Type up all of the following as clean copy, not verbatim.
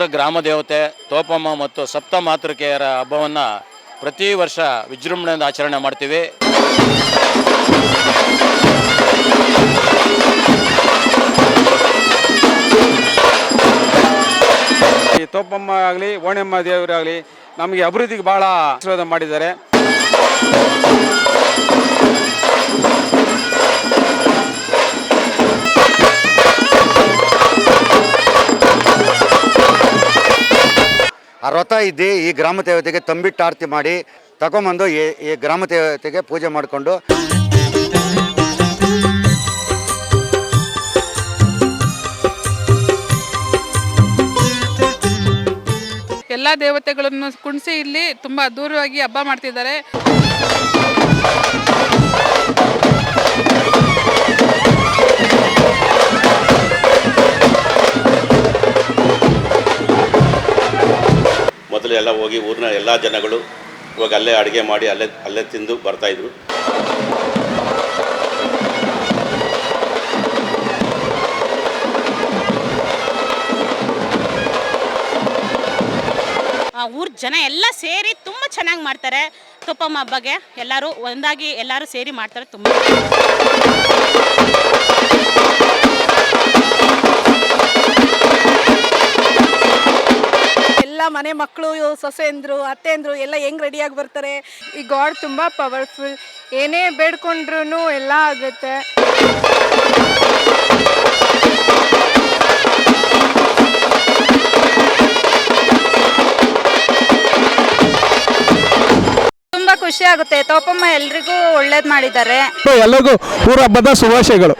ಬೆಂಗಳೂರು ಗ್ರಾಮ ದೇವತೆ ತೋಪಮ್ಮ ಮತ್ತು ಸಪ್ತ ಮಾತೃಕೆಯರ ಹಬ್ಬವನ್ನು ಪ್ರತಿ ವರ್ಷ ವಿಜೃಂಭಣೆಯಿಂದ ಆಚರಣೆ ಮಾಡ್ತೀವಿ. ಈ ತೋಪಮ್ಮ ಆಗಲಿ ಓಣೆಮ್ಮ ದೇವರಾಗಲಿ ನಮಗೆ ಅಭಿವೃದ್ಧಿಗೆ ಭಾಳ ಆಶೀರ್ವಾದ ಮಾಡಿದ್ದಾರೆ. ಆ ರಥ ಇದ್ದು ಈ ಗ್ರಾಮ ದೇವತೆಗೆ ತಂಬಿಟ್ಟು ಆರತಿ ಮಾಡಿ ತಗೊಂಬಂದು ಈ ಗ್ರಾಮ ದೇವತೆಗೆ ಪೂಜೆ ಮಾಡಿಕೊಂಡು ಎಲ್ಲ ದೇವತೆಗಳನ್ನು ಕುಣಿಸಿ ಇಲ್ಲಿ ತುಂಬ ಅದ್ಧೂರಿಯಾಗಿ ಹಬ್ಬ ಮಾಡ್ತಿದ್ದಾರೆ. ಮೊದಲು ಎಲ್ಲ ಹೋಗಿ ಊರಿನ ಎಲ್ಲ ಜನಗಳು ಇವಾಗ ಅಲ್ಲೇ ಅಡುಗೆ ಮಾಡಿ ಅಲ್ಲೇ ತಿಂದು ಬರ್ತಾಯಿದ್ರು. ಊರ ಜನ ಎಲ್ಲ ಸೇರಿ ತುಂಬ ಚೆನ್ನಾಗಿ ಮಾಡ್ತಾರೆ. ತೋಪಮ್ಮ ಹಬ್ಬಗೆ ಎಲ್ಲರೂ ಒಂದಾಗಿ ಎಲ್ಲರೂ ಸೇರಿ ಮಾಡ್ತಾರೆ. ತುಂಬ ಎಲ್ಲ ಮನೆ ಮಕ್ಕಳು ಸೊಸೆಂದ್ರು ಅತ್ತೆಂದ್ರು ಎಲ್ಲ ಹೆಂಗೆ ರೆಡಿಯಾಗಿ ಬರ್ತಾರೆ. ಈ ಗಾಡ್ ತುಂಬ ಪವರ್ಫುಲ್, ಏನೇ ಬೇಡ್ಕೊಂಡ್ರೂ ಎಲ್ಲ ಆಗುತ್ತೆ. ತುಂಬಾ ಖುಷಿ ಆಗುತ್ತೆ. ತೋಪಮ್ಮ ಎಲ್ರಿಗೂ ಒಳ್ಳೇದು ಮಾಡಿದ್ದಾರೆ. ಎಲ್ಲರಿಗೂ ಊರ ಹಬ್ಬದ ಶುಭಾಶಯಗಳು.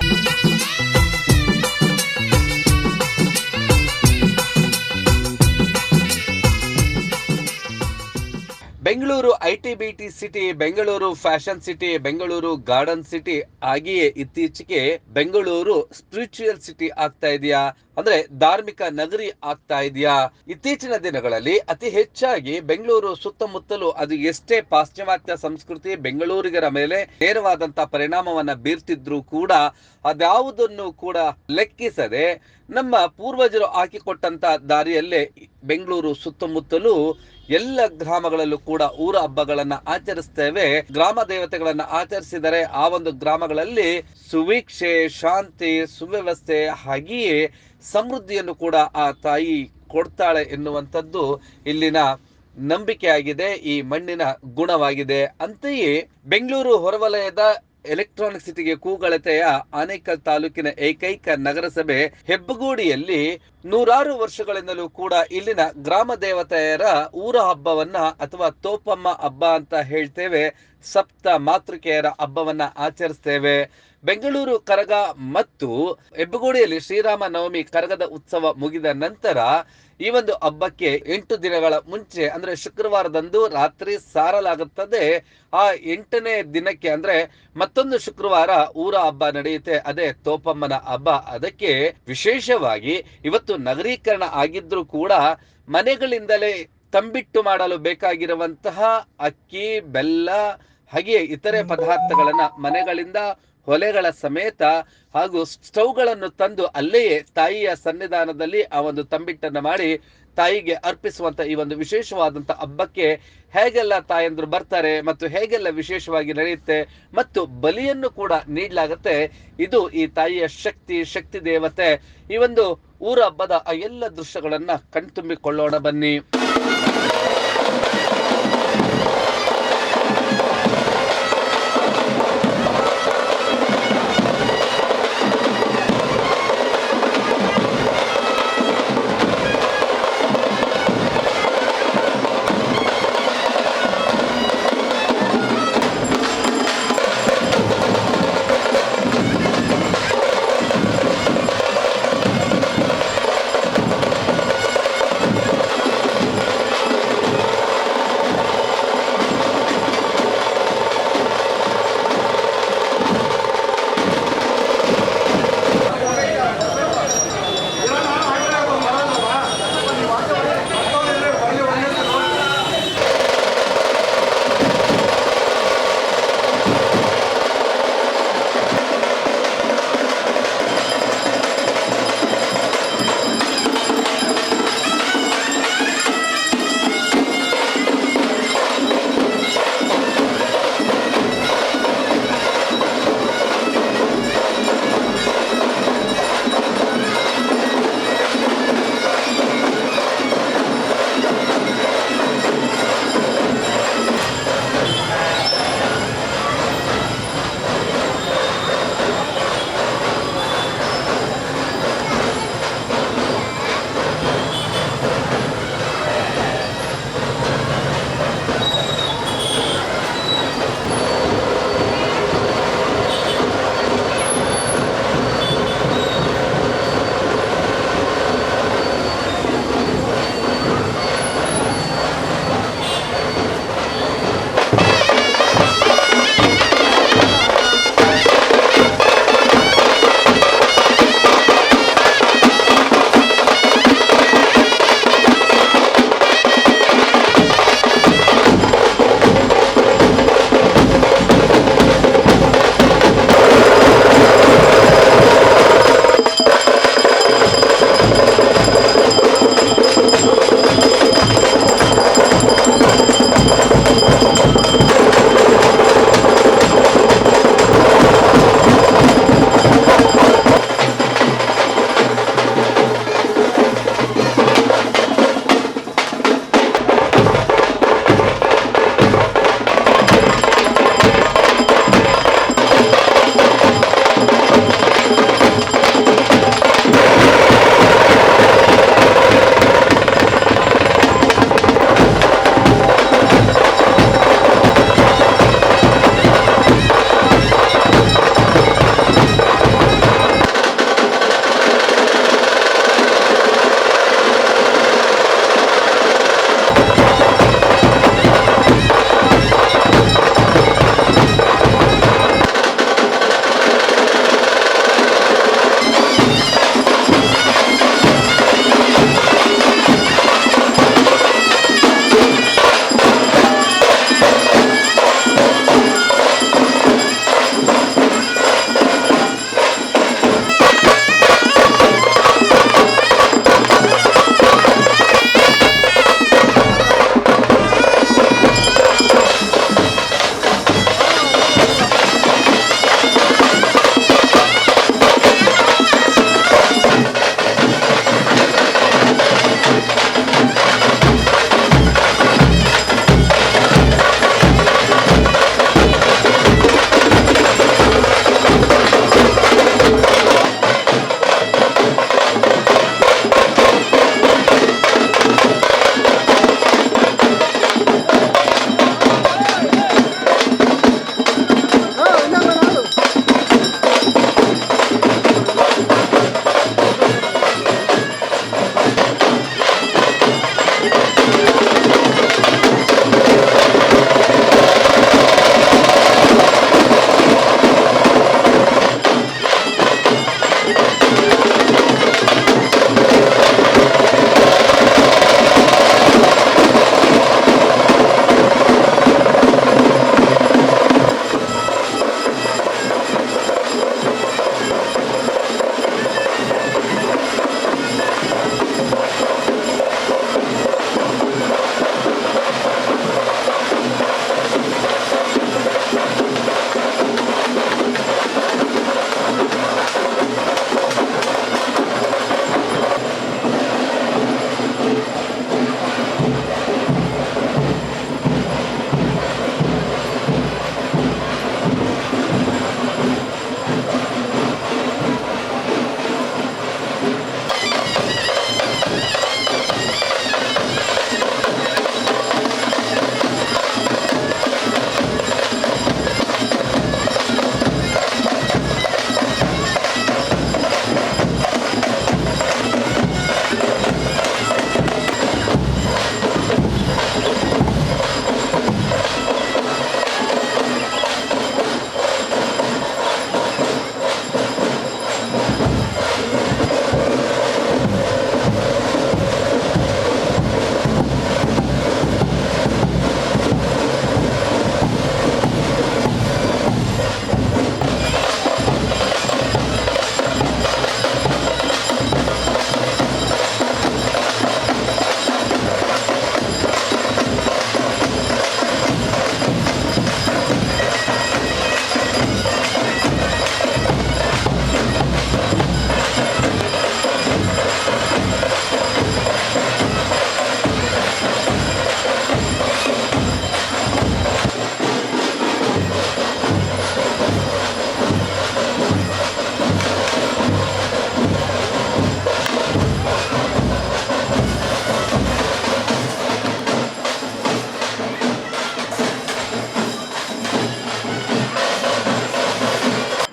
Bengaluru ITBT city, Bengaluru fashion city, Bengaluru garden city ಆಗಿಯೇ ಇತ್ತೀಚೆಗೆ ಬೆಂಗಳೂರು ಸ್ಪಿರಿಚುವಲ್ ಸಿಟಿ ಆಗ್ತಾ ಇದೆಯಾ, ಅಂದ್ರೆ ಧಾರ್ಮಿಕ ನಗರಿ ಆಗ್ತಾ ಇದೆಯಾ? ಇತ್ತೀಚಿನ ದಿನಗಳಲ್ಲಿ ಅತಿ ಹೆಚ್ಚಾಗಿ ಬೆಂಗಳೂರು ಸುತ್ತಮುತ್ತಲು ಅದು ಎಷ್ಟೇ ಪಾಶ್ಚಿಮಾತ್ಯ ಸಂಸ್ಕೃತಿ ಬೆಂಗಳೂರಿಗರ ಮೇಲೆ ನೇರವಾದಂತ ಪರಿಣಾಮವನ್ನ ಬೀರ್ತಿದ್ರು ಕೂಡ ಅದ್ಯಾವುದನ್ನು ಕೂಡ ಲೆಕ್ಕಿಸದೆ ನಮ್ಮ ಪೂರ್ವಜರು ಹಾಕಿಕೊಟ್ಟಂತ ದಾರಿಯಲ್ಲೇ ಬೆಂಗಳೂರು ಸುತ್ತಮುತ್ತಲೂ ಎಲ್ಲ ಗ್ರಾಮಗಳಲ್ಲೂ ಕೂಡ ಊರ ಹಬ್ಬಗಳನ್ನ ಆಚರಿಸ್ತೇವೆ. ಗ್ರಾಮ ದೇವತೆಗಳನ್ನ ಆಚರಿಸಿದರೆ ಆ ಒಂದು ಗ್ರಾಮಗಳಲ್ಲಿ ಸುವೀಕ್ಷೆ, ಶಾಂತಿ, ಸುವ್ಯವಸ್ಥೆ ಹಾಗೆಯೇ ಸಮೃದ್ಧಿಯನ್ನು ಕೂಡ ಆ ತಾಯಿ ಕೊಡ್ತಾಳೆ ಎನ್ನುವಂಥದ್ದು ಇಲ್ಲಿನ ನಂಬಿಕೆಯಾಗಿದೆ, ಈ ಮಣ್ಣಿನ ಗುಣವಾಗಿದೆ. ಅಂತೆಯೇ ಬೆಂಗಳೂರು ಹೊರವಲಯದ ಎಲೆಕ್ಟ್ರಾನಿಕ್ ಸಿಟಿಗೆ ಕೂಗಳತೆಯ ಆನೇಕಲ್ ತಾಲೂಕಿನ ಏಕೈಕ ನಗರಸಭೆ ಹೆಬ್ಬಗೋಡಿಯಲ್ಲಿ 100 ವರ್ಷಗಳಿಂದಲೂ ಕೂಡ ಇಲ್ಲಿನ ಗ್ರಾಮ ದೇವತೆಯರ ಊರ ಹಬ್ಬವನ್ನ ಅಥವಾ ತೋಪಮ್ಮ ಹಬ್ಬ ಅಂತ ಹೇಳ್ತೇವೆ, ಸಪ್ತ ಮಾತೃಕೆಯರ ಹಬ್ಬವನ್ನ ಆಚರಿಸ್ತೇವೆ. ಬೆಂಗಳೂರು ಕರಗ ಮತ್ತು ಹೆಬ್ಬಗೋಡಿಯಲ್ಲಿ ಶ್ರೀರಾಮ ನವಮಿ ಕರಗದ ಉತ್ಸವ ಮುಗಿದ ನಂತರ ಈ ಒಂದು ಹಬ್ಬಕ್ಕೆ 8 ದಿನಗಳ ಮುಂಚೆ ಅಂದ್ರೆ ಶುಕ್ರವಾರದಂದು ರಾತ್ರಿ ಸಾರಲಾಗುತ್ತದೆ. ಆ 8ನೇ ದಿನಕ್ಕೆ ಅಂದ್ರೆ ಮತ್ತೊಂದು ಶುಕ್ರವಾರ ಊರ ಹಬ್ಬ ನಡೆಯುತ್ತೆ, ಅದೇ ತೋಪಮ್ಮನ ಹಬ್ಬ. ಅದಕ್ಕೆ ವಿಶೇಷವಾಗಿ ಇವತ್ತು ನಗರೀಕರಣ ಆಗಿದ್ರೂ ಕೂಡ ಮನೆಗಳಿಂದಲೇ ತಂಬಿಟ್ಟು ಮಾಡಲು ಬೇಕಾಗಿರುವಂತಹ ಅಕ್ಕಿ, ಬೆಲ್ಲ ಹಾಗೆಯೇ ಇತರೆ ಪದಾರ್ಥಗಳನ್ನ ಮನೆಗಳಿಂದ ಹೊಲೆಗಳ ಸಮೇತ ಹಾಗೂ ಸ್ಟವ್ಗಳನ್ನು ತಂದು ಅಲ್ಲೆಯೇ ತಾಯಿಯ ಸನ್ನಿಧಾನದಲ್ಲಿ ಆ ಒಂದು ತಂಬಿಟ್ಟನ್ನು ಮಾಡಿ ತಾಯಿಗೆ ಅರ್ಪಿಸುವಂತ ಈ ಒಂದು ವಿಶೇಷವಾದಂತ ಹಬ್ಬಕ್ಕೆ ಹೇಗೆಲ್ಲ ತಾಯಂದ್ರು ಬರ್ತಾರೆ ಮತ್ತು ಹೇಗೆಲ್ಲ ವಿಶೇಷವಾಗಿ ನಡೆಯುತ್ತೆ ಮತ್ತು ಬಲಿಯನ್ನು ಕೂಡ ನೀಡಲಾಗುತ್ತೆ. ಇದು ಈ ತಾಯಿಯ ಶಕ್ತಿ ದೇವತೆ. ಈ ಒಂದು ಊರ ಹಬ್ಬದ ಆ ಎಲ್ಲ ದೃಶ್ಯಗಳನ್ನ ಕಣ್ತುಂಬಿಕೊಳ್ಳೋಣ ಬನ್ನಿ.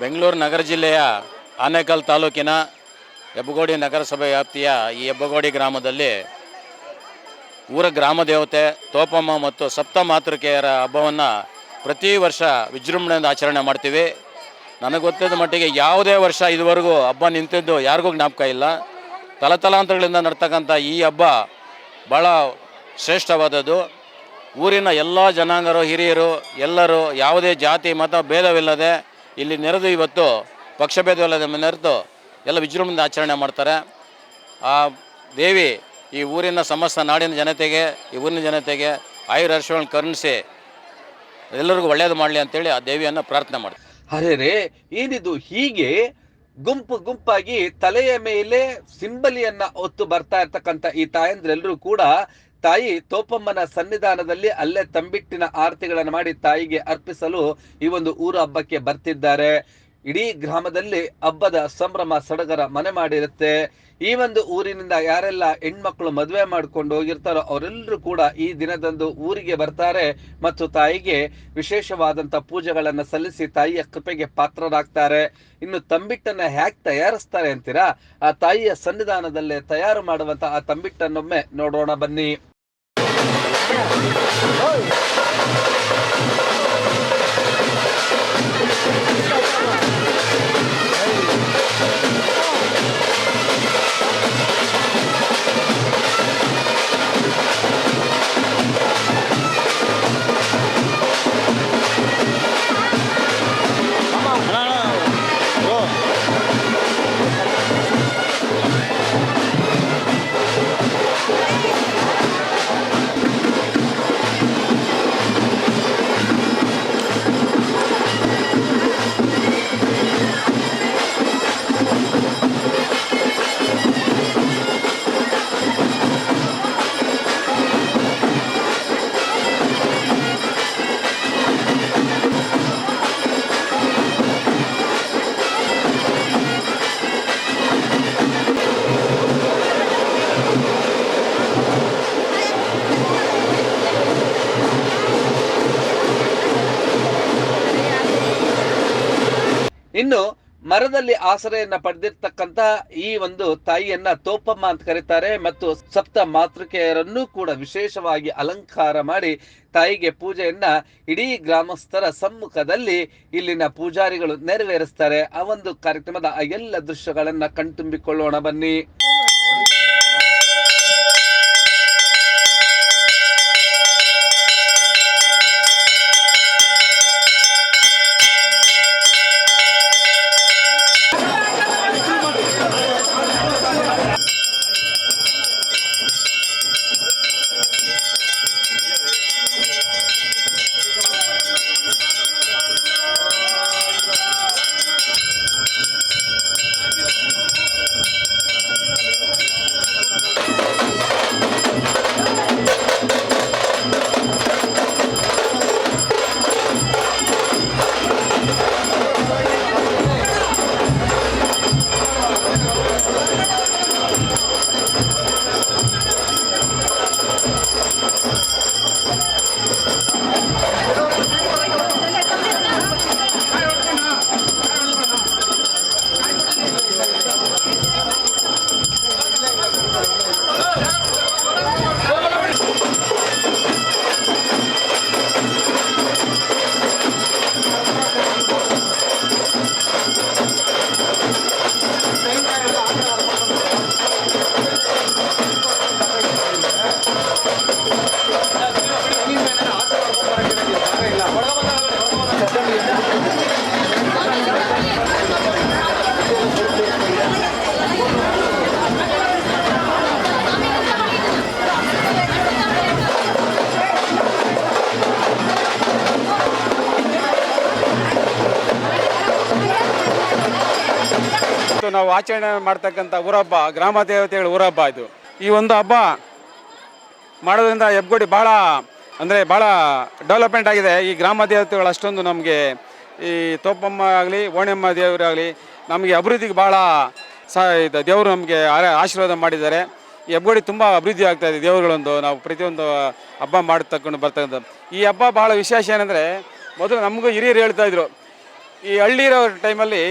ಬೆಂಗಳೂರು ನಗರ ಜಿಲ್ಲೆಯ ಆನೇಕಲ್ ತಾಲೂಕಿನ ಹೆಬ್ಬಗೋಡಿ ನಗರಸಭೆ ವ್ಯಾಪ್ತಿಯ ಈ ಹೆಬ್ಬಗೋಡಿ ಗ್ರಾಮದಲ್ಲಿ ಊರ ಗ್ರಾಮ ದೇವತೆ ತೋಪಮ್ಮ ಮತ್ತು ಸಪ್ತ ಮಾತೃಕೆಯರ ಹಬ್ಬವನ್ನು ಪ್ರತಿ ವರ್ಷ ವಿಜೃಂಭಣೆಯಿಂದ ಆಚರಣೆ ಮಾಡ್ತೀವಿ. ನನಗೆ ಗೊತ್ತಿದ್ದ ಮಟ್ಟಿಗೆ ಯಾವುದೇ ವರ್ಷ ಇದುವರೆಗೂ ಹಬ್ಬ ನಿಂತಿದ್ದು ಯಾರಿಗೂ ಜ್ಞಾಪಕ ಇಲ್ಲ. ತಲತಲಾಂತರಗಳಿಂದ ನಡ್ತಕ್ಕಂಥ ಈ ಹಬ್ಬ ಭಾಳ ಶ್ರೇಷ್ಠವಾದದ್ದು. ಊರಿನ ಎಲ್ಲ ಜನಾಂಗರು, ಹಿರಿಯರು ಎಲ್ಲರೂ ಯಾವುದೇ ಜಾತಿ ಮತ ಭೇದವಿಲ್ಲದೆ ಇಲ್ಲಿ ನೆರೆದು ಇವತ್ತು ಪಕ್ಷಭೇದವಿಲ್ಲದೆ ನೆರೆದು ಎಲ್ಲ ವಿಜೃಂಭಣೆಯಿಂದ ಆಚರಣೆ ಮಾಡ್ತಾರೆ. ಆ ದೇವಿ ಈ ಊರಿನ ಸಮಸ್ತ ನಾಡಿನ ಜನತೆಗೆ, ಈ ಊರಿನ ಜನತೆಗೆ ಆಯುರಾರೋಗ್ಯಗಳನ್ನು ಕರುಣಿಸಿ ಎಲ್ಲರಿಗೂ ಒಳ್ಳೆಯದು ಮಾಡಲಿ ಅಂತೇಳಿ ಆ ದೇವಿಯನ್ನು ಪ್ರಾರ್ಥನೆ ಮಾಡ್ತಾರೆ. ಅರೆ ಏನಿದು ಹೀಗೆ ಗುಂಪು ಗುಂಪಾಗಿ ತಲೆಯ ಮೇಲೆ ಸಿಂಬಲಿಯನ್ನ ಹೊತ್ತು ಬರ್ತಾ ಇರ್ತಕ್ಕಂಥ ಈ ತಾಯಂದ್ರೆಲ್ಲರೂ ಕೂಡ ತಾಯಿ ತೋಪಮ್ಮನ ಸನ್ನಿಧಾನದಲ್ಲಿ ಅಲ್ಲೇ ತಂಬಿಟ್ಟಿನ ಆರತಿಗಳನ್ನು ಮಾಡಿ ತಾಯಿಗೆ ಅರ್ಪಿಸಲು ಈ ಒಂದು ಊರ ಹಬ್ಬಕ್ಕೆ ಬರ್ತಿದ್ದಾರೆ. ಇಡೀ ಗ್ರಾಮದಲ್ಲಿ ಹಬ್ಬದ ಸಂಭ್ರಮ ಸಡಗರ ಮನೆ ಮಾಡಿರುತ್ತೆ. ಈ ಒಂದು ಊರಿನಿಂದ ಯಾರೆಲ್ಲ ಹೆಣ್ಮಕ್ಳು ಮದುವೆ ಮಾಡ್ಕೊಂಡು ಹೋಗಿರ್ತಾರೋ ಅವರೆಲ್ಲರೂ ಕೂಡ ಈ ದಿನದಂದು ಊರಿಗೆ ಬರ್ತಾರೆ ಮತ್ತು ತಾಯಿಗೆ ವಿಶೇಷವಾದಂಥ ಪೂಜೆಗಳನ್ನು ಸಲ್ಲಿಸಿ ತಾಯಿಯ ಕೃಪೆಗೆ ಪಾತ್ರರಾಗ್ತಾರೆ. ಇನ್ನು ತಂಬಿಟ್ಟನ್ನ ಹ್ಯಾಕ್ ತಯಾರಿಸ್ತಾರೆ ಅಂತೀರಾ? ಆ ತಾಯಿಯ ಸನ್ನಿಧಾನದಲ್ಲೇ ತಯಾರು ಮಾಡುವಂತ ಆ ತಂಬಿಟ್ಟನ್ನೊಮ್ಮೆ ನೋಡೋಣ ಬನ್ನಿ. ಇನ್ನು ಮರದಲ್ಲಿ ಆಸರೆಯನ್ನ ಪಡೆದಿರ್ತಕ್ಕಂತ ಈ ಒಂದು ತಾಯಿಯನ್ನ ತೋಪಮ್ಮ ಅಂತ ಕರೀತಾರೆ ಮತ್ತು ಸಪ್ತ ಮಾತೃಕೆಯರನ್ನು ಕೂಡ ವಿಶೇಷವಾಗಿ ಅಲಂಕಾರ ಮಾಡಿ ತಾಯಿಗೆ ಪೂಜೆಯನ್ನ ಇಡೀ ಗ್ರಾಮಸ್ಥರ ಸಮ್ಮುಖದಲ್ಲಿ ಇಲ್ಲಿನ ಪೂಜಾರಿಗಳು ನೆರವೇರಿಸ್ತಾರೆ. ಆ ಒಂದು ಕಾರ್ಯಕ್ರಮದ ಆ ಎಲ್ಲ ದೃಶ್ಯಗಳನ್ನ ಕಣ್ತುಂಬಿಕೊಳ್ಳೋಣ ಬನ್ನಿ. ನಾವು ಆಚರಣೆ ಮಾಡ್ತಕ್ಕಂಥ ಊರಹಬ್ಬ, ಗ್ರಾಮ ದೇವತೆಗಳ ಊರಹಬ್ಬ ಇದು. ಈ ಒಂದು ಹಬ್ಬ ಮಾಡೋದ್ರಿಂದ ಹೆಬ್ಬಗೋಡಿ ಭಾಳ ಭಾಳ ಡೆವಲಪ್ಮೆಂಟ್ ಆಗಿದೆ. ಈ ಗ್ರಾಮ ದೇವತೆಗಳು ಅಷ್ಟೊಂದು ನಮಗೆ ಈ ತೋಪಮ್ಮ ಆಗಲಿ ಓಣೆಮ್ಮ ದೇವರಾಗಲಿ ನಮಗೆ ಅಭಿವೃದ್ಧಿಗೆ ಭಾಳ ದೇವರು ನಮಗೆ ಆಶೀರ್ವಾದ ಮಾಡಿದ್ದಾರೆ. ಈ ಹೆಬ್ಬಗೋಡಿ ತುಂಬ ಅಭಿವೃದ್ಧಿ ಆಗ್ತಾಯಿದೆ. ದೇವರುಗಳೊಂದು ನಾವು ಪ್ರತಿಯೊಂದು ಹಬ್ಬ ಮಾಡಿ ತಗೊಂಡು ಬರ್ತಕ್ಕಂಥ ಈ ಹಬ್ಬ ಭಾಳ ವಿಶೇಷ ಏನಂದರೆ, ಮೊದಲು ನಮಗೂ ಹಿರಿಯರು ಹೇಳ್ತಾಯಿದ್ರು, ಈ ಹಳ್ಳಿ ಇರೋ ಟೈಮಲ್ಲಿ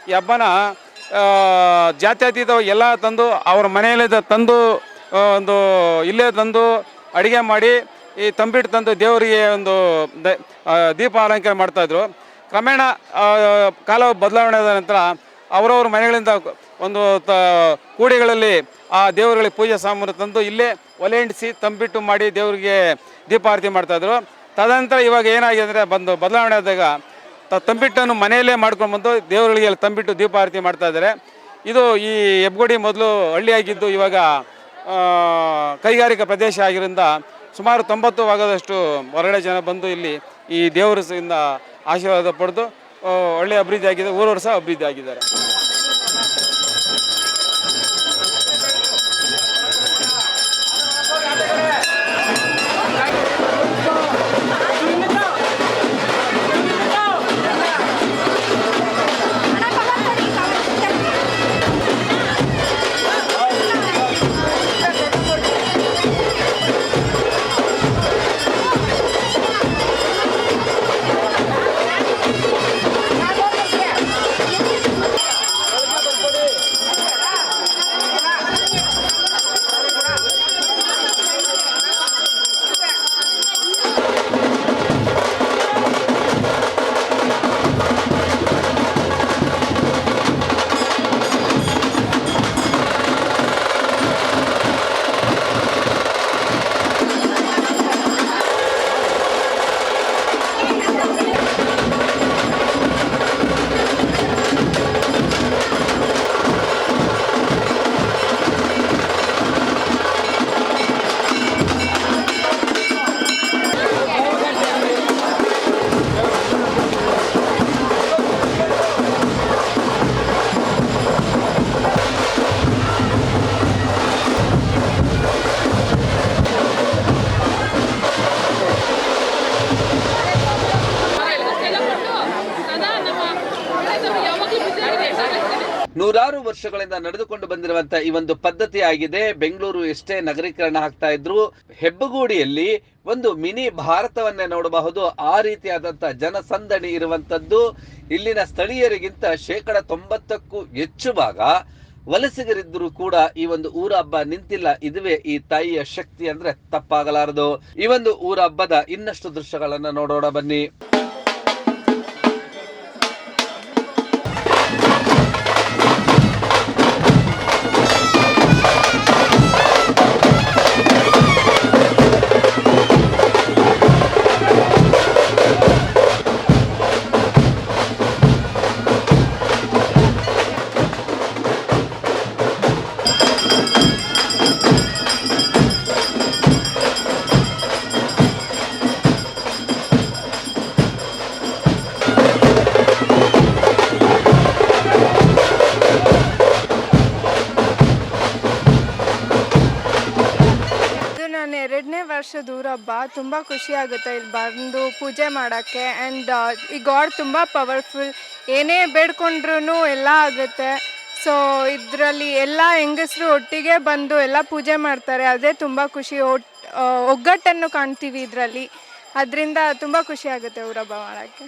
ಈ ಹಬ್ಬನ ಜಾತ್ಯತೀತ ಎಲ್ಲ ತಂದು ಅವ್ರ ಮನೆಯಲ್ಲೇ ತಂದು ಒಂದು ಇಲ್ಲೇ ತಂದು ಅಡುಗೆ ಮಾಡಿ ಈ ತಂಬಿಟ್ಟು ತಂದು ದೇವರಿಗೆ ಒಂದು ದೀಪ ಅಲಂಕಾರ ಮಾಡ್ತಾಯಿದ್ರು. ಕ್ರಮೇಣ ಕಾಲ ಬದಲಾವಣೆ ಆದ ನಂತರ ಅವರವ್ರ ಮನೆಗಳಿಂದ ಒಂದು ಕೂಡೆಗಳಲ್ಲಿ ಆ ದೇವರುಗಳಿಗೆ ಪೂಜೆ ಸಾಮಾನು ತಂದು ಇಲ್ಲೇ ಒಲೆ ಅಂಟಿಸಿ ತಂಬಿಟ್ಟು ಮಾಡಿ ದೇವರಿಗೆ ದೀಪಾರತಿ ಮಾಡ್ತಾಯಿದ್ರು. ತದನಂತರ ಇವಾಗ ಏನಾಗಿದೆ ಅಂದರೆ ಬದಲಾವಣೆ ಆದಾಗ ತಂಬಿಟ್ಟನ್ನು ಮನೆಯಲ್ಲೇ ಮಾಡ್ಕೊಂಡು ಬಂದು ದೇವರುಗಳಿಗೆ ತಂಬಿಟ್ಟು ದೀಪಾರತಿ ಮಾಡ್ತಾಯಿದ್ದಾರೆ. ಇದು ಈ ಹೆಬ್ಬಗೋಡಿ ಮೊದಲು ಹಳ್ಳಿಯಾಗಿದ್ದು ಇವಾಗ ಕೈಗಾರಿಕಾ ಪ್ರದೇಶ ಆಗಿರೋದ್ರಿಂದ ಸುಮಾರು 90 ಭಾಗದಷ್ಟು ಹೊರಗಡೆ ಜನ ಬಂದು ಇಲ್ಲಿ ಈ ದೇವರಿಂದ ಆಶೀರ್ವಾದ ಪಡೆದು ಒಳ್ಳೆಯ ಅಭಿವೃದ್ಧಿ ಆಗಿದೆ. ಊರವರು ಸಹ ಅಭಿವೃದ್ಧಿ ಆಗಿದ್ದಾರೆ. ನೂರಾರು ವರ್ಷಗಳಿಂದ ನಡೆದುಕೊಂಡು ಬಂದಿರುವಂತ ಈ ಒಂದು ಪದ್ಧತಿ ಆಗಿದೆ. ಬೆಂಗಳೂರು ಎಷ್ಟೇ ನಗರೀಕರಣ ಆಗ್ತಾ ಇದ್ರು ಹೆಬ್ಬಗೋಡಿಯಲ್ಲಿ ಒಂದು ಮಿನಿ ಭಾರತವನ್ನೇ ನೋಡಬಹುದು. ಆ ರೀತಿಯಾದಂತ ಜನಸಂದಣಿ ಇರುವಂತದ್ದು. ಇಲ್ಲಿನ ಸ್ಥಳೀಯರಿಗಿಂತ 90%ಕ್ಕೂ ಹೆಚ್ಚು ಭಾಗ ವಲಸಿಗರಿದ್ದರೂ ಕೂಡ ಈ ಒಂದು ಊರ ಹಬ್ಬ ನಿಂತಿಲ್ಲ. ಇದುವೇ ಈ ತಾಯಿಯ ಶಕ್ತಿ ಅಂದ್ರೆ ತಪ್ಪಾಗಲಾರದು. ಈ ಒಂದು ಊರ ಹಬ್ಬದ ಇನ್ನಷ್ಟು ದೃಶ್ಯಗಳನ್ನ ನೋಡೋಣ ಬನ್ನಿ. ವರ್ಷದ ಊರ ಹಬ್ಬ ತುಂಬ ಖುಷಿ ಆಗುತ್ತೆ ಇಲ್ಲಿ ಬಂದು ಪೂಜೆ ಮಾಡೋಕ್ಕೆ. ಆ್ಯಂಡ್ ಈ ಗಾಡ್ ತುಂಬ ಪವರ್ಫುಲ್, ಏನೇ ಬೇಡ್ಕೊಂಡ್ರೂ ಎಲ್ಲ ಆಗುತ್ತೆ. ಸೊ ಇದರಲ್ಲಿ ಎಲ್ಲ ಹೆಂಗಸರು ಒಟ್ಟಿಗೆ ಬಂದು ಎಲ್ಲ ಪೂಜೆ ಮಾಡ್ತಾರೆ. ಅದೇ ತುಂಬ ಖುಷಿ, ಒಗ್ಗಟ್ಟನ್ನು ಕಾಣ್ತೀವಿ ಇದರಲ್ಲಿ. ಅದರಿಂದ ತುಂಬ ಖುಷಿ ಆಗುತ್ತೆ ಊರ ಹಬ್ಬ ಮಾಡೋಕ್ಕೆ.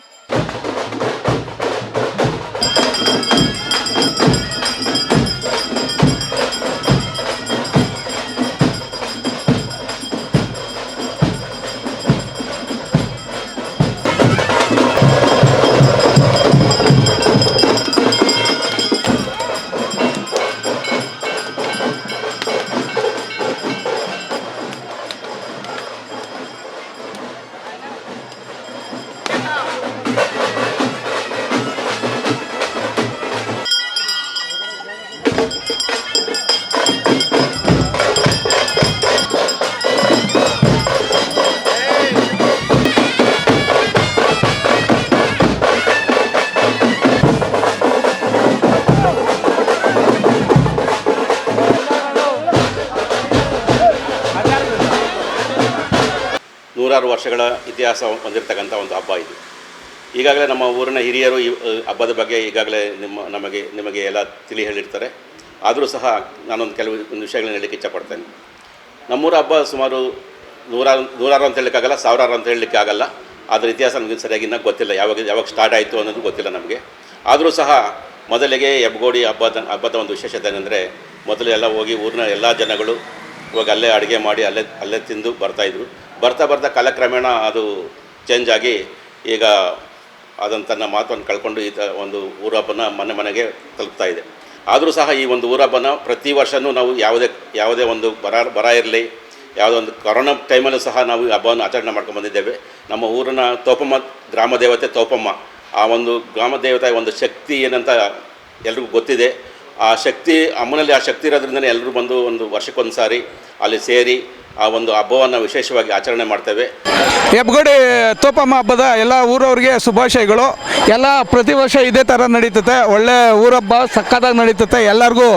ನೂರಾರು ವರ್ಷಗಳ ಇತಿಹಾಸ ಹೊಂದಿರತಕ್ಕಂಥ ಒಂದು ಹಬ್ಬ ಇದು. ಈಗಾಗಲೇ ನಮ್ಮ ಊರಿನ ಹಿರಿಯರು ಈ ಹಬ್ಬದ ಬಗ್ಗೆ ಈಗಾಗಲೇ ನಿಮಗೆ ಎಲ್ಲ ತಿಳಿ ಹೇಳಿರ್ತಾರೆ. ಆದರೂ ಸಹ ನಾನೊಂದು ಕೆಲವು ವಿಷಯಗಳನ್ನ ಹೇಳಲಿಕ್ಕೆ ಇಷ್ಟಪಡ್ತೇನೆ. ನಮ್ಮೂರ ಹಬ್ಬ ಸುಮಾರು ನೂರಾರು ಅಂತ ಹೇಳಲಿಕ್ಕಾಗಲ್ಲ, ಸಾವಿರಾರು ಅಂತ ಹೇಳಲಿಕ್ಕೆ ಆಗಲ್ಲ. ಅದರ ಇತಿಹಾಸ ನಮಗೆ ಸರಿಯಾಗಿ ಇನ್ನೂ ಗೊತ್ತಿಲ್ಲ, ಯಾವಾಗ ಸ್ಟಾರ್ಟ್ ಆಯಿತು ಅನ್ನೋದು ಗೊತ್ತಿಲ್ಲ ನಮಗೆ. ಆದರೂ ಸಹ ಮೊದಲಿಗೆ ಹೆಬ್ಬಗೋಡಿ ಹಬ್ಬದ ಒಂದು ವಿಶೇಷತೆ ಏನಂದರೆ, ಮೊದಲು ಎಲ್ಲ ಹೋಗಿ ಊರಿನ ಎಲ್ಲ ಜನಗಳು ಹೋಗಿ ಅಲ್ಲೇ ಅಡುಗೆ ಮಾಡಿ ಅಲ್ಲೇ ತಿಂದು ಬರ್ತಾಯಿದ್ರು. ಬರ್ತಾ ಕಾಲಕ್ರಮೇಣ ಅದು ಚೇಂಜ್ ಆಗಿ ಈಗ ಅದನ್ನು ತನ್ನ ಮಹತ್ವವನ್ನು ಕಳ್ಕೊಂಡು ಒಂದು ಊರ ಹಬ್ಬನ ಮನೆಗೆ ತಲುಪ್ತಾ ಇದೆ. ಆದರೂ ಸಹ ಈ ಒಂದು ಊರ ಹಬ್ಬನ ಪ್ರತಿ ವರ್ಷವೂ ನಾವು ಯಾವುದೇ ಒಂದು ಬರ ಇರಲಿ, ಯಾವುದೋ ಒಂದು ಕೊರೋನಾ ಟೈಮಲ್ಲೂ ಸಹ ನಾವು ಈ ಹಬ್ಬವನ್ನು ಆಚರಣೆ ಮಾಡ್ಕೊಂಡು ಬಂದಿದ್ದೇವೆ. ನಮ್ಮ ಊರಿನ ತೋಪಮ್ಮ ಗ್ರಾಮ ದೇವತೆ ತೋಪಮ್ಮ, ಆ ಒಂದು ಗ್ರಾಮ ದೇವತೆ ಒಂದು ಶಕ್ತಿ ಏನಂತ ಎಲ್ರಿಗೂ ಗೊತ್ತಿದೆ. ಆ ಶಕ್ತಿ ಅಮ್ಮನಲ್ಲಿ ಆ ಶಕ್ತಿ ಇರೋದ್ರಿಂದಲೇ ಎಲ್ಲರೂ ಬಂದು ಒಂದು ವರ್ಷಕ್ಕೊಂದು ಸಾರಿ ಅಲ್ಲಿ ಸೇರಿ ಆ ಒಂದು ಹಬ್ಬವನ್ನು ವಿಶೇಷವಾಗಿ ಆಚರಣೆ ಮಾಡ್ತೇವೆ. ಹೆಬ್ಬಗೋಡಿ ತೋಪಮ್ಮ ಹಬ್ಬದ ಎಲ್ಲ ಊರವ್ರಿಗೆ ಶುಭಾಶಯಗಳು. ಎಲ್ಲ ಪ್ರತಿ ವರ್ಷ ಇದೇ ಥರ ನಡೀತದೆ. ಒಳ್ಳೆ ಊರಹಬ್ಬ ಸಕ್ಕತ್ತಾಗಿ ನಡೀತದೆ. ಎಲ್ಲರಿಗೂ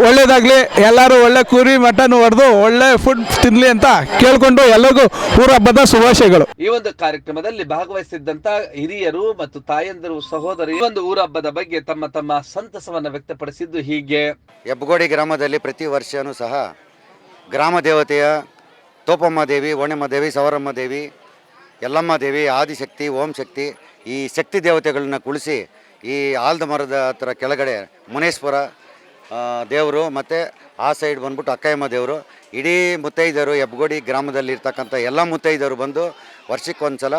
ಒಳ್ಳೇದಾಗಲಿ, ಎಲ್ಲರೂ ಒಳ್ಳೆ ಕುರಿ ಮಟನ್ ಹೊಡೆದು ಒಳ್ಳೆ ಫುಡ್ ತಿನ್ನಲಿ ಅಂತ ಕೇಳಿಕೊಂಡು ಎಲ್ಲರಿಗೂ ಊರಹಬ್ಬದ ಶುಭಾಶಯಗಳು. ಈ ಒಂದು ಕಾರ್ಯಕ್ರಮದಲ್ಲಿ ಭಾಗವಹಿಸಿದ್ದಂತ ಹಿರಿಯರು ಮತ್ತು ತಾಯಂದಿರು, ಸಹೋದರಿ ಈ ಒಂದು ಊರಹಬ್ಬದ ಬಗ್ಗೆ ತಮ್ಮ ಸಂತಸವನ್ನು ವ್ಯಕ್ತಪಡಿಸಿದ್ದು ಹೀಗೆ. ಹೆಬ್ಬಗೋಡಿ ಗ್ರಾಮದಲ್ಲಿ ಪ್ರತಿ ವರ್ಷವೂ ಸಹ ಗ್ರಾಮ ದೇವತೆಯ ತೋಪಮ್ಮ ದೇವಿ, ಓಣೆಮ್ಮ ದೇವಿ, ಸವರಮ್ಮ ದೇವಿ, ಯಲ್ಲಮ್ಮ ದೇವಿ, ಆದಿಶಕ್ತಿ, ಓಂ ಶಕ್ತಿ, ಈ ಶಕ್ತಿ ದೇವತೆಗಳನ್ನ ಕುಳಿಸಿ ಈ ಆಲದ ಮರದ ಹತ್ರ ಕೆಳಗಡೆ ಮುನೇಶ್ವರ ದೇವರು ಮತ್ತು ಆ ಸೈಡ್ ಬಂದ್ಬಿಟ್ಟು ಅಕ್ಕಯ್ಯಮ್ಮ ದೇವರು, ಇಡೀ ಮುತ್ತೈದವರು ಹೆಬ್ಬಗೋಡಿ ಗ್ರಾಮದಲ್ಲಿರ್ತಕ್ಕಂಥ ಎಲ್ಲ ಮುತ್ತೈದವರು ಬಂದು ವರ್ಷಕ್ಕೊಂದು ಸಲ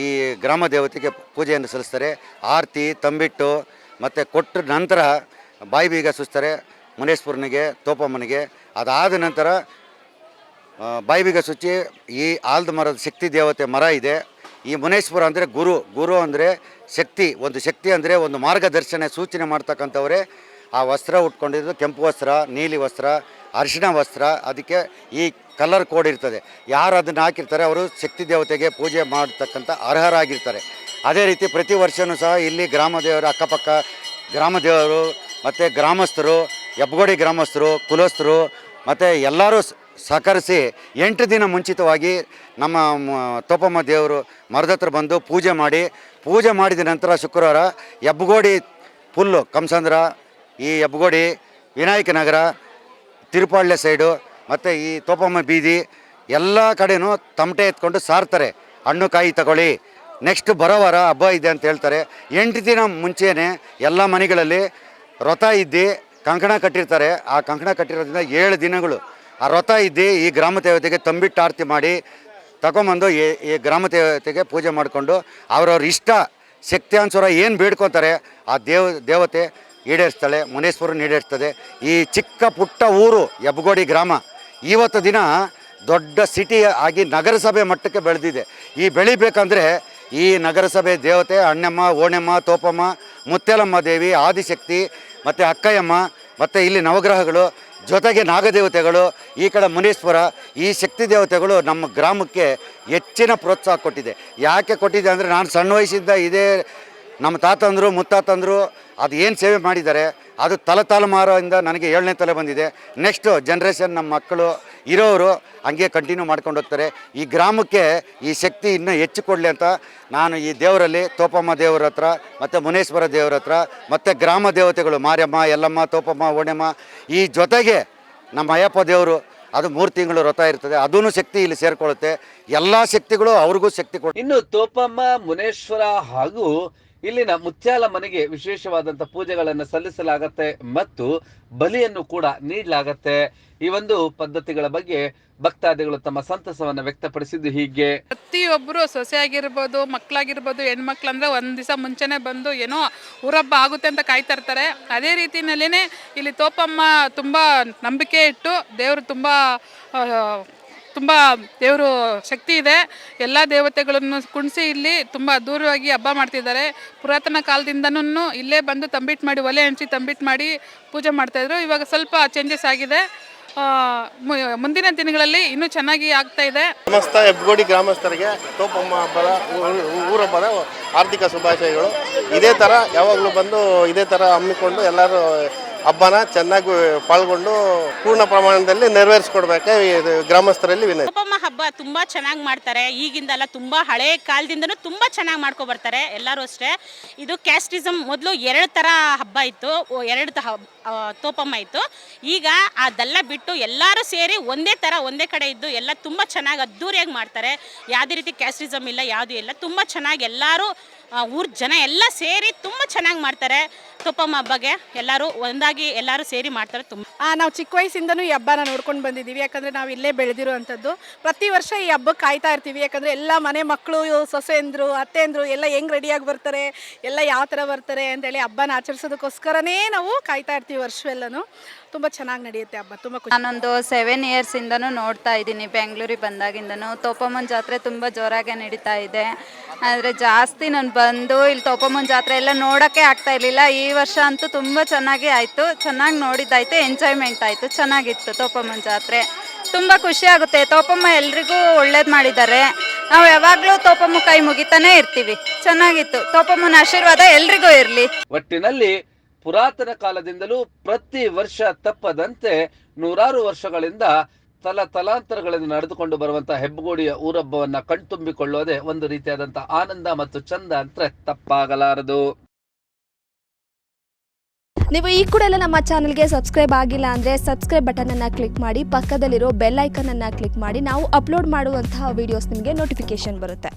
ಈ ಗ್ರಾಮ ದೇವತೆಗೆ ಪೂಜೆಯನ್ನು ಸಲ್ಲಿಸ್ತಾರೆ. ಆರತಿ ತಂಬಿಟ್ಟು ಮತ್ತು ಕೊಟ್ಟ ನಂತರ ಬಾಯಿ ಬೀಗ ಸುಸ್ತಾರೆ ಮುನೇಶ್ವರನಿಗೆ, ತೋಪಮ್ಮನಿಗೆ. ಅದಾದ ನಂತರ ಬಾಯಿ ಬೀಗ ಸುಚ್ಚಿ ಈ ಆಲದ ಮರದ ಶಕ್ತಿ ದೇವತೆ ಮರ ಇದೆ. ಈ ಮುನೇಶ್ವರ ಅಂದರೆ ಗುರು ಅಂದರೆ ಶಕ್ತಿ. ಒಂದು ಶಕ್ತಿ ಅಂದರೆ ಒಂದು ಮಾರ್ಗದರ್ಶನ ಸೂಚನೆ ಮಾಡ್ತಕ್ಕಂಥವರೇ. ಆ ವಸ್ತ್ರ ಉಟ್ಕೊಂಡಿದ್ದು ಕೆಂಪು ವಸ್ತ್ರ, ನೀಲಿ ವಸ್ತ್ರ, ಅರಿಶಿಣ ವಸ್ತ್ರ, ಅದಕ್ಕೆ ಈ ಕಲರ್ ಕೋಡ್ ಇರ್ತದೆ. ಯಾರು ಅದನ್ನು ಹಾಕಿರ್ತಾರೆ ಅವರು ಶಕ್ತಿ ದೇವತೆಗೆ ಪೂಜೆ ಮಾಡ್ತಕ್ಕಂಥ ಅರ್ಹರಾಗಿರ್ತಾರೆ. ಅದೇ ರೀತಿ ಪ್ರತಿ ವರ್ಷವೂ ಸಹ ಇಲ್ಲಿ ಗ್ರಾಮ ದೇವರು, ಅಕ್ಕಪಕ್ಕ ಗ್ರಾಮ ದೇವರು ಮತ್ತು ಗ್ರಾಮಸ್ಥರು, ಹೆಬ್ಬಗೋಡಿ ಗ್ರಾಮಸ್ಥರು, ಕುಲಸ್ಥರು ಮತ್ತು ಎಲ್ಲರೂ ಸಹಕರಿಸಿ 8 ದಿನ ಮುಂಚಿತವಾಗಿ ನಮ್ಮ ತೋಪಮ್ಮ ದೇವರು ಮರದ ಹತ್ರ ಬಂದು ಪೂಜೆ ಮಾಡಿದ ನಂತರ ಶುಕ್ರವಾರ ಹೆಬ್ಬಗೋಡಿ ಫುಲ್ಲು ಕಂಸಂದ್ರ, ಈ ಹೆಬ್ಬಗೋಡಿ, ವಿನಾಯಕ ನಗರ, ತಿರುಪಾಳ್ಯ ಸೈಡು ಮತ್ತು ಈ ತೋಪಮ್ಮ ಬೀದಿ ಎಲ್ಲ ಕಡೆಯೂ ತಮಟೆ ಎತ್ಕೊಂಡು ಸಾರ್ತಾರೆ. ಹಣ್ಣು ಕಾಯಿ ತಗೊಳ್ಳಿ, ನೆಕ್ಸ್ಟ್ ಬರೋ ವಾರ ಹಬ್ಬ ಇದೆ ಅಂತ ಹೇಳ್ತಾರೆ. 8 ದಿನ ಮುಂಚೆನೇ ಎಲ್ಲ ಮನೆಗಳಲ್ಲಿ ವ್ರತ ಇದ್ದು ಕಂಕಣ ಕಟ್ಟಿರ್ತಾರೆ. ಆ ಕಂಕಣ ಕಟ್ಟಿರೋದ್ರಿಂದ 7 ದಿನಗಳು ಆ ವ್ರತ ಇದ್ದು ಈ ಗ್ರಾಮ ದೇವತೆಗೆ ತಂಬಿಟ್ಟು ಆರತಿ ಮಾಡಿ ತಗೊಂಬಂದು ಈ ಗ್ರಾಮ ದೇವತೆಗೆ ಪೂಜೆ ಮಾಡಿಕೊಂಡು ಅವ್ರವ್ರ ಇಷ್ಟ ಶಕ್ತಿಯಾನುಸಾರ ಏನು ಬೇಡ್ಕೊತಾರೆ ಆ ದೇವತೆ ಈಡೇರಿಸ್ತಾಳೆ, ಮುನೇಶ್ವರನ ಈಡೇರಿಸ್ತದೆ. ಈ ಚಿಕ್ಕ ಪುಟ್ಟ ಊರು ಹೆಬ್ಬಗೋಡಿ ಗ್ರಾಮ ಇವತ್ತು ದಿನ ದೊಡ್ಡ ಸಿಟಿ ಆಗಿ ನಗರಸಭೆ ಮಟ್ಟಕ್ಕೆ ಬೆಳೆದಿದೆ. ಈ ಬೆಳಿಬೇಕಂದ್ರೆ ಈ ನಗರಸಭೆ ದೇವತೆ ಅಣ್ಣಮ್ಮ, ಓಣೆಮ್ಮ, ತೋಪಮ್ಮ, ಮುತ್ಯಾಲಮ್ಮ ದೇವಿ, ಆದಿಶಕ್ತಿ ಮತ್ತು ಅಕ್ಕಯ್ಯಮ್ಮ ಮತ್ತು ಇಲ್ಲಿ ನವಗ್ರಹಗಳು, ಜೊತೆಗೆ ನಾಗದೇವತೆಗಳು, ಈ ಕಡೆ ಮುನೇಶ್ವರ, ಈ ಶಕ್ತಿ ದೇವತೆಗಳು ನಮ್ಮ ಗ್ರಾಮಕ್ಕೆ ಹೆಚ್ಚಿನ ಪ್ರೋತ್ಸಾಹ ಕೊಟ್ಟಿದೆ. ಯಾಕೆ ಕೊಟ್ಟಿದೆ ಅಂದರೆ ನಾನು ಸಣ್ಣ ವಯಸ್ಸಿಂದ ಇದೇ ನಮ್ಮ ತಾತಂದರು ಮುತ್ತಾತಂದರು ಅದು ಏನು ಸೇವೆ ಮಾಡಿದ್ದಾರೆ ಅದು ತಲೆಮಾರಿಂದ ನನಗೆ 7ನೇ ತಲೆ ಬಂದಿದೆ. ನೆಕ್ಸ್ಟು ಜನ್ರೇಷನ್ ನಮ್ಮ ಮಕ್ಕಳು ಇರೋರು ಹಂಗೆ ಕಂಟಿನ್ಯೂ ಮಾಡ್ಕೊಂಡು ಹೋಗ್ತಾರೆ. ಈ ಗ್ರಾಮಕ್ಕೆ ಈ ಶಕ್ತಿ ಇನ್ನೂ ಹೆಚ್ಚು ಕೊಡಲಿ ಅಂತ ನಾನು ಈ ದೇವರಲ್ಲಿ ತೋಪಮ್ಮ ದೇವರ ಹತ್ರ ಮತ್ತು ಮುನೇಶ್ವರ ದೇವರ ಹತ್ರ ಮತ್ತು ಗ್ರಾಮ ದೇವತೆಗಳು ಮಾರಿಯಮ್ಮ, ಯಲ್ಲಮ್ಮ, ತೋಪಮ್ಮ, ಓಣೆಮ್ಮ, ಈ ಜೊತೆಗೆ ನಮ್ಮ ಅಯ್ಯಪ್ಪ ದೇವರು ಅದು 3 ತಿಂಗಳು ವ್ರತ ಇರ್ತದೆ, ಅದೂ ಶಕ್ತಿ ಇಲ್ಲಿ ಸೇರಿಕೊಳ್ಳುತ್ತೆ. ಎಲ್ಲ ಶಕ್ತಿಗಳು ಅವ್ರಿಗೂ ಶಕ್ತಿ ಕೊಡುತ್ತೆ. ಇನ್ನು ತೋಪಮ್ಮ, ಮುನೇಶ್ವರ ಹಾಗೂ ಇಲ್ಲಿನ ಮುತ್ಯಾಲಮ್ಮನಿಗೆ ವಿಶೇಷವಾದಂತ ಪೂಜೆಗಳನ್ನು ಸಲ್ಲಿಸಲಾಗತ್ತೆ ಮತ್ತು ಬಲಿಯನ್ನು ಕೂಡ ನೀಡಲಾಗತ್ತೆ. ಈ ಒಂದು ಪದ್ಧತಿಗಳ ಬಗ್ಗೆ ಭಕ್ತಾದಿಗಳು ತಮ್ಮ ಸಂತಸವನ್ನು ವ್ಯಕ್ತಪಡಿಸಿದ್ದು ಹೀಗೆ. ಪ್ರತಿಯೊಬ್ಬರು ಸೊಸೆ ಆಗಿರ್ಬೋದು, ಮಕ್ಕಳಾಗಿರ್ಬೋದು, ಹೆಣ್ಮಕ್ಳು ಅಂದರೆ ಒಂದು ದಿವಸ ಮುಂಚೆನೇ ಬಂದು ಏನೋ ಊರಹಬ್ಬ ಆಗುತ್ತೆ ಅಂತ ಕಾಯ್ತಾ ಇರ್ತಾರೆ. ಅದೇ ರೀತಿಯಲ್ಲೇ ಇಲ್ಲಿ ತೋಪಮ್ಮ ತುಂಬ ನಂಬಿಕೆ ಇಟ್ಟು ದೇವರು ತುಂಬ ದೇವರು ಶಕ್ತಿ ಇದೆ. ಎಲ್ಲ ದೇವತೆಗಳನ್ನು ಕುಣಿಸಿ ಇಲ್ಲಿ ತುಂಬ ಅದ್ಧೂರಿಯಾಗಿ ಹಬ್ಬ ಮಾಡ್ತಿದ್ದಾರೆ. ಪುರಾತನ ಕಾಲದಿಂದನೂ ಇಲ್ಲೇ ಬಂದು ತಂಬಿಟ್ಟು ಮಾಡಿ, ಒಲೆ ಹಂಚಿ ತಂಬಿಟ್ಟು ಮಾಡಿ ಪೂಜೆ ಮಾಡ್ತಾಯಿದ್ರು. ಇವಾಗ ಸ್ವಲ್ಪ ಚೇಂಜಸ್ ಆಗಿದೆ. ಮುಂದಿನ ದಿನಗಳಲ್ಲಿ ಇನ್ನೂ ಚೆನ್ನಾಗಿ ಆಗ್ತಾ ಇದೆ. ಸಮಸ್ತ ಹೆಬ್ಬಗೋಡಿ ಗ್ರಾಮಸ್ಥರಿಗೆ ತೋಪಮ್ಮ ಹಬ್ಬದ ಊರಹಬ್ಬದ ಆರ್ಥಿಕ ಶುಭಾಶಯಗಳು. ಇದೇ ಥರ ಯಾವಾಗಲೂ ಬಂದು ಇದೇ ಥರ ಹಮ್ಮಿಕೊಂಡು ಎಲ್ಲರೂ ಹಬ್ಬನ ಚೆನ್ನಾಗಿ ಪಾಲ್ಗೊಂಡು ಪೂರ್ಣ ಪ್ರಮಾಣದಲ್ಲಿ ನೆರವೇರಿಸ್ಕೊಡ್ಬೇಕೆ ಇದು ಗ್ರಾಮಸ್ಥರಲ್ಲಿ ವಿನಂತಿ. ತೋಪಮ್ಮ ಹಬ್ಬ ತುಂಬ ಚೆನ್ನಾಗಿ ಮಾಡ್ತಾರೆ. ಈಗಿಂದಲ್ಲ, ತುಂಬ ಹಳೆ ಕಾಲದಿಂದನೂ ತುಂಬ ಚೆನ್ನಾಗಿ ಮಾಡ್ಕೊಬರ್ತಾರೆ ಎಲ್ಲರೂ ಅಷ್ಟೇ. ಇದು ಕ್ಯಾಸ್ಟಿಸಮ್ ಮೊದಲು 2 ಥರ ಹಬ್ಬ ಇತ್ತು, 2 ತೋಪಮ್ಮ ಇತ್ತು. ಈಗ ಅದೆಲ್ಲ ಬಿಟ್ಟು ಎಲ್ಲರೂ ಸೇರಿ ಒಂದೇ ಥರ ಒಂದೇ ಕಡೆ ಇದ್ದು ಎಲ್ಲ ತುಂಬ ಚೆನ್ನಾಗಿ ಅದ್ದೂರಿಯಾಗಿ ಮಾಡ್ತಾರೆ. ಯಾವುದೇ ರೀತಿ ಕ್ಯಾಸ್ಟಿಸಮ್ ಇಲ್ಲ, ಯಾವುದೂ ಇಲ್ಲ. ತುಂಬ ಚೆನ್ನಾಗಿ ಎಲ್ಲರೂ ಊರ ಜನ ಎಲ್ಲ ಸೇರಿ ತುಂಬ ಚೆನ್ನಾಗಿ ಮಾಡ್ತಾರೆ. ತೋಪಮ್ಮ ಹಬ್ಬಗೆ ಎಲ್ಲರೂ ಒಂದಾಗಿ ಎಲ್ಲರೂ ಸೇರಿ ಮಾಡ್ತಾರೆ. ತುಂಬ ನಾವು ಚಿಕ್ಕ ವಯಸ್ಸಿಂದನೂ ಈ ಹಬ್ಬನ ನೋಡ್ಕೊಂಡು ಬಂದಿದ್ದೀವಿ. ಯಾಕಂದರೆ ನಾವು ಇಲ್ಲೇ ಬೆಳೆದಿರುವಂಥದ್ದು. ಪ್ರತಿ ವರ್ಷ ಈ ಹಬ್ಬಕ್ಕೆ ಕಾಯ್ತಾ ಇರ್ತೀವಿ. ಯಾಕಂದರೆ ಎಲ್ಲ ಮನೆ ಮಕ್ಕಳು, ಸೊಸೆಂದರು, ಅತ್ತೆಂದರು ಎಲ್ಲ ಹೆಂಗೆ ರೆಡಿಯಾಗಿ ಬರ್ತಾರೆ, ಎಲ್ಲ ಯಾವ ಥರ ಬರ್ತಾರೆ ಅಂತೇಳಿ ಹಬ್ಬನ ಆಚರಿಸೋದಕ್ಕೋಸ್ಕರನೇ ನಾವು ಕಾಯ್ತಾ ಇರ್ತೀವಿ ವರ್ಷವೆಲ್ಲನೂ. ತುಂಬ ಚೆನ್ನಾಗಿ ನಡೆಯುತ್ತೆ ಹಬ್ಬ, ತುಂಬ ಖುಷಿ. ನಾನೊಂದು 7 ಇಯರ್ಸಿಂದನೂ ನೋಡ್ತಾ ಇದ್ದೀನಿ. ಬೆಂಗಳೂರಿಗೆ ಬಂದಾಗಿಂದನೂ ತೋಪಮ್ಮನ ಜಾತ್ರೆ ತುಂಬ ಜೋರಾಗಿ ನಡೀತಾ ಇದೆ. ಆದರೆ ಜಾಸ್ತಿ ನಾನು ಬಂದು ಇಲ್ಲಿ ತೋಪಮ್ಮನ ಜಾತ್ರೆ ಎಲ್ಲ ನೋಡೋಕ್ಕೆ ಆಗ್ತಾ ಇರಲಿಲ್ಲ. ಈ ವರ್ಷ ಅಂತೂ ತುಂಬ ಚೆನ್ನಾಗಿ ಆಯಿತು, ಚೆನ್ನಾಗಿ ನೋಡಿದ್ದಾಯಿತು, ಎಂಜಾಯ್ಮೆಂಟ್ ಆಯಿತು, ಚೆನ್ನಾಗಿತ್ತು ತೋಪಮ್ಮನ ಜಾತ್ರೆ. ತುಂಬ ಖುಷಿ ಆಗುತ್ತೆ. ತೋಪಮ್ಮ ಎಲ್ರಿಗೂ ಒಳ್ಳೇದು ಮಾಡಿದ್ದಾರೆ. ನಾವು ಯಾವಾಗಲೂ ತೋಪಮ್ಮ ಕೈ ಮುಗಿತಾನೇ ಇರ್ತೀವಿ. ಚೆನ್ನಾಗಿತ್ತು. ತೋಪಮ್ಮನ ಆಶೀರ್ವಾದ ಎಲ್ರಿಗೂ ಇರಲಿ. ಒಟ್ಟಿನಲ್ಲಿ ಪುರಾತನ ಕಾಲದಿಂದಲೂ ಪ್ರತಿ ವರ್ಷ ತಪ್ಪದಂತೆ 100 ವರ್ಷಗಳಿಂದ ತಲಾಂತರಗಳಿಂದ ನಡೆದುಕೊಂಡು ಬರುವಂತಹ ಹೆಬ್ಬಗೋಡಿಯ ಊರಬ್ಬವನ್ನ ಕಣ್ತುಂಬಿಕೊಳ್ಳೋದೇ ಒಂದು ರೀತಿಯಾದಂತಹ ಆನಂದ ಮತ್ತು ಚಂದ ಅಂತ ತಪ್ಪಾಗಲಾರದು. ನೀವು ಈ ಕೂಡ ಎಲ್ಲ ನಮ್ಮ ಚಾನಲ್ಗೆ ಸಬ್ಸ್ಕ್ರೈಬ್ ಆಗಿಲ್ಲ ಅಂದರೆ ಸಬ್ಸ್ಕ್ರೈಬ್ ಬಟನನ್ನು ಕ್ಲಿಕ್ ಮಾಡಿ, ಪಕ್ಕದಲ್ಲಿರೋ ಬೆಲ್ ಐಕನನ್ನು ಕ್ಲಿಕ್ ಮಾಡಿ. ನಾವು ಅಪ್ಲೋಡ್ ಮಾಡುವಂತಹ ವೀಡಿಯೋಸ್ ನಿಮಗೆ ನೋಟಿಫಿಕೇಶನ್ ಬರುತ್ತೆ.